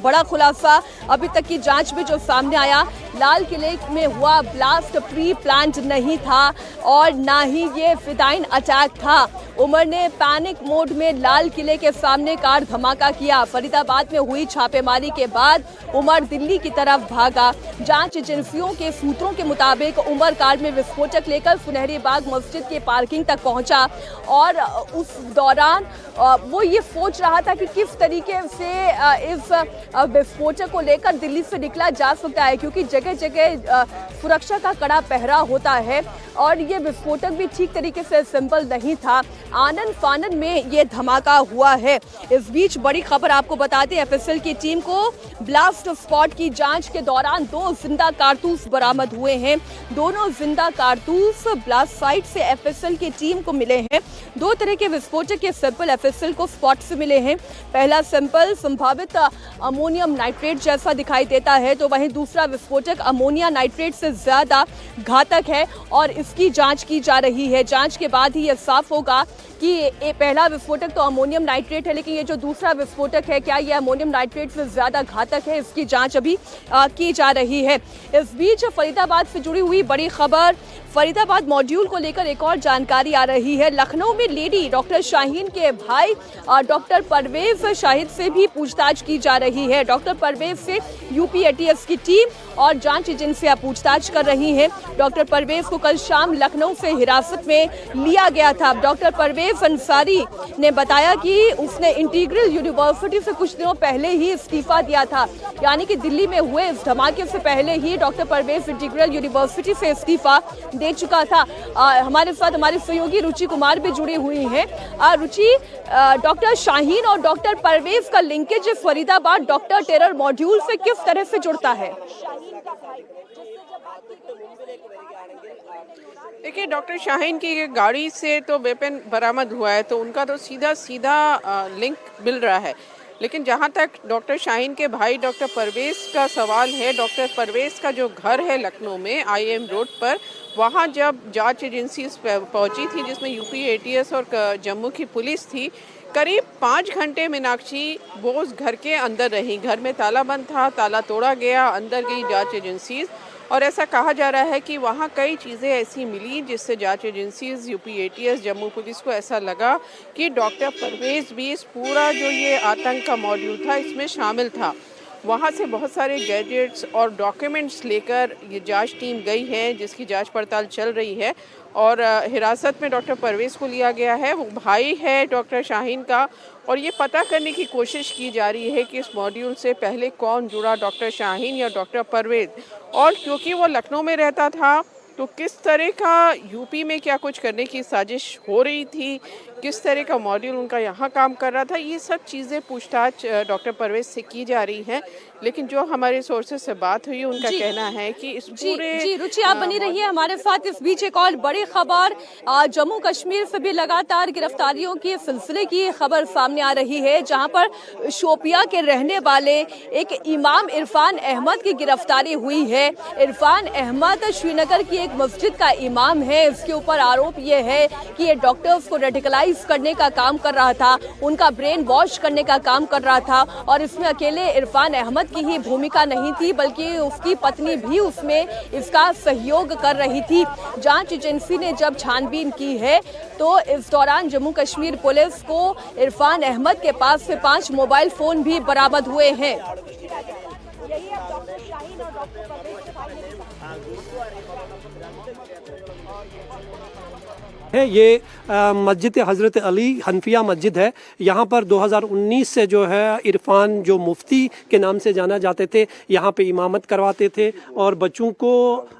बड़ा खुलासा अभी तक की जांच में जो सामने आया, लाल किले में हुआ ब्लास्ट प्री प्लान्ड नहीं था और ना ही ये फिदाइन अटैक था। उमर ने पैनिक मोड में लाल किले के सामने कार धमाका किया। फरीदाबाद में हुई छापेमारी के बाद उमर दिल्ली की तरफ भागा। जांच एजेंसियों के सूत्रों के मुताबिक उमर कार में विस्फोटक लेकर सुनहरी बाग मस्जिद के पार्किंग तक पहुंचा और उस दौरान वो ये सोच रहा था कि किस तरीके से इस विस्फोटक को लेकर दिल्ली से निकला जा सकता है, क्योंकि जगह जगह सुरक्षा का कड़ा पहरा होता है और ये विस्फोटक भी ठीक तरीके से सिंपल नहीं था। आनन फानन में ये धमाका हुआ है। इस बीच बड़ी खबर आपको बताते हैं, एफएसएल की टीम को ब्लास्ट स्पॉट की जांच के दौरान 2 जिंदा कारतूस बरामद हुए हैं। दोनों जिंदा कारतूस ब्लास्ट साइट से एफएसएल की टीम को मिले हैं। 2 तरह के विस्फोटक के सैंपल एफएसएल को स्पॉट से मिले हैं। पहला सैंपल संभावित अमोनियम नाइट्रेट जैसा दिखाई देता है, तो वहीं दूसरा विस्फोटक अमोनिया नाइट्रेट से ज्यादा घातक है और इसकी जांच की जा रही है। जांच के बाद ही यह साफ होगा कि ये पहला विस्फोटक तो अमोनियम नाइट्रेट है, लेकिन ये जो दूसरा विस्फोटक है क्या ये अमोनियम नाइट्रेट से ज्यादा घातक है, इसकी जांच अभी की जा रही है। इस बीच फरीदाबाद से जुड़ी हुई बड़ी खबर, फरीदाबाद मॉड्यूल को लेकर एक और जानकारी आ रही है। लखनऊ में लेडी डॉक्टर शाहीन के भाई डॉक्टर परवेज शाहिद से भी पूछताछ की जा रही है। डॉक्टर परवेज से यूपी एटीएस की टीम और जांच एजेंसियां पूछताछ कर रही हैं। डॉक्टर परवेज को कल शाम लखनऊ से हिरासत में लिया गया था। डॉक्टर परवेज अंसारी ने बताया कि उसने इंटीग्रल यूनिवर्सिटी से कुछ दिनों पहले ही इस्तीफा दिया था, यानी कि दिल्ली में हुए इस धमाके से पहले ही डॉक्टर परवेज इंटीग्रल यूनिवर्सिटी से इस्तीफा दे चुका था। हमारे साथ हमारी सहयोगी रुचि कुमार भी जुड़ी हुई हैं। रुचि, डॉक्टर शाहीन और डॉक्टर परवेज का linkage Faridabad doctor terror module से किस तरह से जुड़ता है? देखिए, डॉक्टर शाहीन की गाड़ी से तो वेपन बरामद हुआ है, तो उनका तो सीधा सीधा लिंक मिल रहा है। लेकिन जहां तक डॉक्टर शाहीन के भाई डॉक्टर परवेज का सवाल है, डॉक्टर परवेज का जो घर है लखनऊ में आईएम रोड पर, वहां जब जांच एजेंसी पहुंची थी जिसमें यूपी एटीएस और जम्मू की पुलिस थी, करीब 5 घंटे मीनाक्षी वो उस घर के अंदर रही। घर में ताला बंद था, ताला तोड़ा गया, अंदर गई जांच एजेंसीज और ऐसा कहा जा रहा है कि वहाँ कई चीज़ें ऐसी मिली जिससे जांच agencies, UP ATS, Jammu police को ऐसा लगा कि डॉक्टर परवेज भी इस पूरा जो ये आतंक का मॉड्यूल था इसमें शामिल था। वहाँ से बहुत सारे गैजेट्स और डॉक्यूमेंट्स लेकर ये जांच टीम गई है, जिसकी जांच पड़ताल चल रही है और हिरासत में डॉक्टर परवेज को लिया गया है। वो भाई है डॉक्टर शाहीन का और ये पता करने की कोशिश की जा रही है कि इस मॉड्यूल से पहले कौन जुड़ा, डॉक्टर शाहीन या डॉक्टर परवेज। और क्योंकि वो लखनऊ में रहता था तो किस तरह का यूपी में क्या कुछ करने की साजिश हो रही थी, किस तरह का मॉड्यूल उनका यहाँ काम कर रहा था, ये सब चीज़ें पूछताछ डॉक्टर परवेज से की जा रही है। लेकिन जो हमारे सोर्सेज से बात हुई उनका कहना है कि इस पूरे रुचि आप बनी रही है हमारे साथ। इस बीच एक और बड़ी खबर, जम्मू कश्मीर से भी लगातार गिरफ्तारियों के सिलसिले की खबर सामने आ रही है, जहां पर शोपिया के रहने वाले एक इमाम इरफान अहमद की गिरफ्तारी हुई है। इरफान अहमद श्रीनगर की एक मस्जिद का इमाम है। इसके ऊपर आरोप ये है कि ये डॉक्टर्स को रेडिकलाइज करने का काम कर रहा था, उनका ब्रेन वॉश करने का काम कर रहा था और इसमें अकेले इरफान अहमद की ही भूमिका नहीं थी, बल्कि उसकी पत्नी भी उसमें इसका सहयोग कर रही थी। जांच एजेंसी ने जब छानबीन की है तो इस दौरान जम्मू कश्मीर पुलिस को इरफान अहमद के पास से 5 मोबाइल फोन भी बरामद हुए हैं। है ये मस्जिद हज़रत अली हनफिया मस्जिद है। यहाँ पर 2019 से जो है इरफान, जो मुफ्ती के नाम से जाना जाते थे, यहाँ पे इमामत करवाते थे और बच्चों को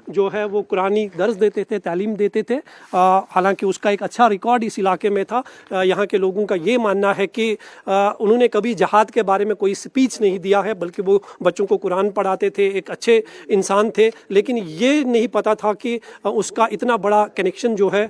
जो है वो कुरानी दर्स देते थे, तालीम देते थे। हालांकि उसका एक अच्छा रिकॉर्ड इस इलाके में था। यहाँ के लोगों का ये मानना है कि उन्होंने कभी जहाद के बारे में कोई स्पीच नहीं दिया है, बल्कि वो बच्चों को कुरान पढ़ाते थे, एक अच्छे इंसान थे। लेकिन ये नहीं पता था कि उसका इतना बड़ा कनेक्शन जो है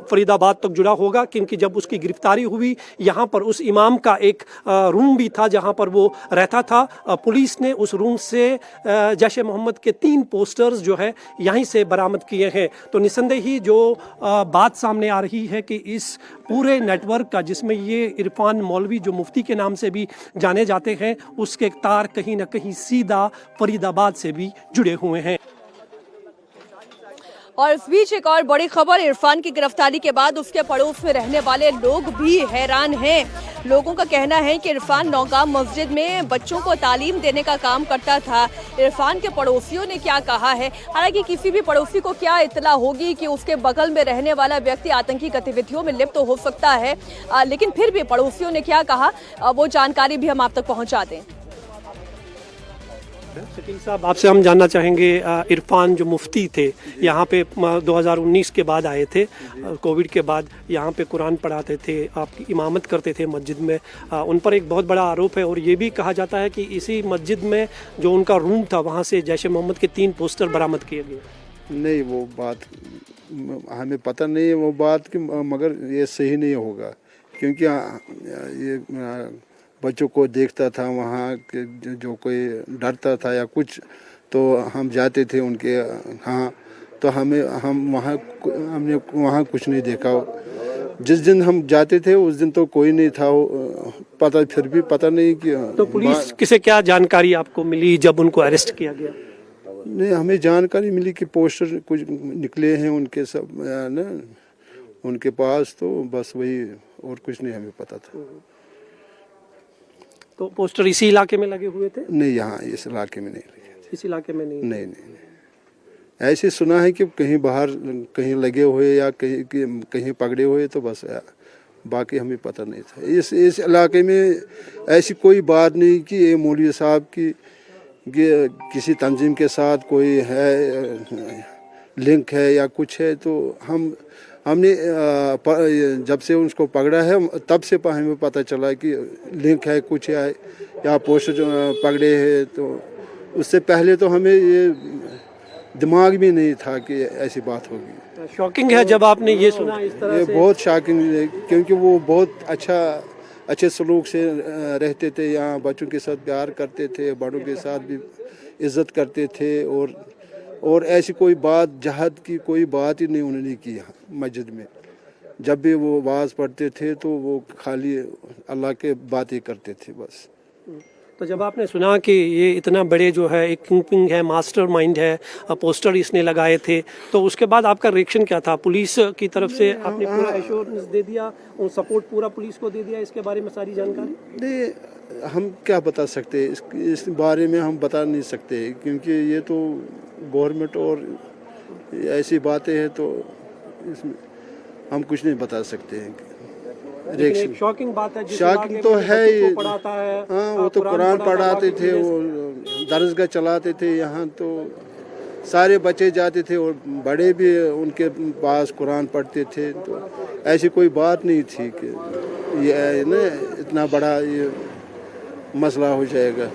फरीदाबाद तक जुड़ा होगा, क्योंकि जब उसकी गिरफ्तारी हुई यहाँ पर उस इमाम का एक रूम भी था जहाँ पर वो रहता था। पुलिस ने उस रूम से जैश ए मोहम्मद के 3 पोस्टर्स जो है यहीं से बरामद किए हैं। तो निस्संदेह ही जो बात सामने आ रही है कि इस पूरे नेटवर्क का, जिसमें ये इरफान मौलवी जो मुफ्ती के नाम से भी जाने जाते हैं, उसके तार कहीं ना कहीं सीधा फरीदाबाद से भी जुड़े हुए हैं। और इस बीच एक और बड़ी खबर, इरफान की गिरफ्तारी के बाद उसके पड़ोस में रहने वाले लोग भी हैरान हैं। लोगों का कहना है कि इरफान नौगाम मस्जिद में बच्चों को तालीम देने का काम करता था। इरफान के पड़ोसियों ने क्या कहा है, हालांकि किसी भी पड़ोसी को क्या इत्तला होगी कि उसके बगल में रहने वाला व्यक्ति आतंकी गतिविधियों में लिप्त तो हो सकता है, लेकिन फिर भी पड़ोसियों ने क्या कहा वो जानकारी भी हम आप तक पहुँचा दें। शकील साहब, आपसे हम जानना चाहेंगे, इरफान जो मुफ्ती थे यहाँ पे 2019 के बाद आए थे, कोविड के बाद यहाँ पे कुरान पढ़ाते थे, आपकी इमामत करते थे मस्जिद में। उन पर एक बहुत बड़ा आरोप है और ये भी कहा जाता है कि इसी मस्जिद में जो उनका रूम था वहाँ से जैश ए मोहम्मद के 3 पोस्टर बरामद किए गए। नहीं, वो बात हमें पता नहीं है वो बात कि, मगर ये सही नहीं होगा, क्योंकि ये बच्चों को देखता था वहाँ के, जो कोई डरता था या कुछ, तो हम जाते थे उनके हाँ, तो हमने वहाँ कुछ नहीं देखा। जिस दिन हम जाते थे उस दिन तो कोई नहीं था, पता फिर भी पता नहीं कि। तो पुलिस किसे क्या जानकारी आपको मिली जब उनको अरेस्ट किया गया? नहीं, हमें जानकारी मिली कि पोस्टर कुछ निकले हैं उनके सब ना उनके पास, तो बस वही, और कुछ नहीं हमें पता था। तो पोस्टर इसी इलाके में लगे हुए थे? नहीं, यहाँ इस इलाके में नहीं लगे थे। इस इलाके में नहीं? नहीं। ऐसे सुना है कि कहीं बाहर कहीं लगे हुए या कहीं पकड़े हुए, तो बस बाकी हमें पता नहीं था। इस इलाके में ऐसी कोई बात नहीं कि ये मौलवी साहब की किसी तंजीम के साथ कोई है, लिंक है या कुछ है। तो हमने जब से उसको पकड़ा है तब से हमें पता चला कि लिंक है कुछ है या पोस्टर जो पकड़े हैं, तो उससे पहले तो हमें ये दिमाग में नहीं था कि ऐसी बात होगी। शॉकिंग है जब आपने ये सुना इस तरह ये से। बहुत शॉकिंग है, क्योंकि वो बहुत अच्छे सलूक से रहते थे, यहाँ बच्चों के साथ प्यार करते थे, बड़ों के साथ भी इज्जत करते थे, और ऐसी कोई बात जहद की कोई बात ही नहीं उन्होंने की यहाँ मस्जिद में। जब भी वो वाज पढ़ते थे तो वो खाली अल्लाह के बातें करते थे बस। तो जब आपने सुना कि ये इतना बड़े जो है एक किंग है, मास्टरमाइंड है, पोस्टर इसने लगाए थे, तो उसके बाद आपका रिएक्शन क्या था? पुलिस की तरफ से आपने पूरा एश्योरेंस दे दिया और सपोर्ट पूरा पुलिस को दे दिया इसके बारे में सारी जानकारी? नहीं, हम क्या बता सकते इस बारे में, हम बता नहीं सकते, क्योंकि ये तो गवर्नमेंट और ऐसी बातें हैं, तो इसमें हम कुछ नहीं बता सकते हैं। एक शॉकिंग बात है, शॉकिंग तो है ही। पढ़ाता है, हाँ, वो तो कुरान पढ़ाते थे, वो दरसगाह चलाते थे, यहाँ तो सारे बच्चे जाते थे और बड़े भी उनके पास कुरान पढ़ते थे। तो ऐसी कोई बात नहीं थी कि ये ना इतना बड़ा ये मसला हो जाएगा।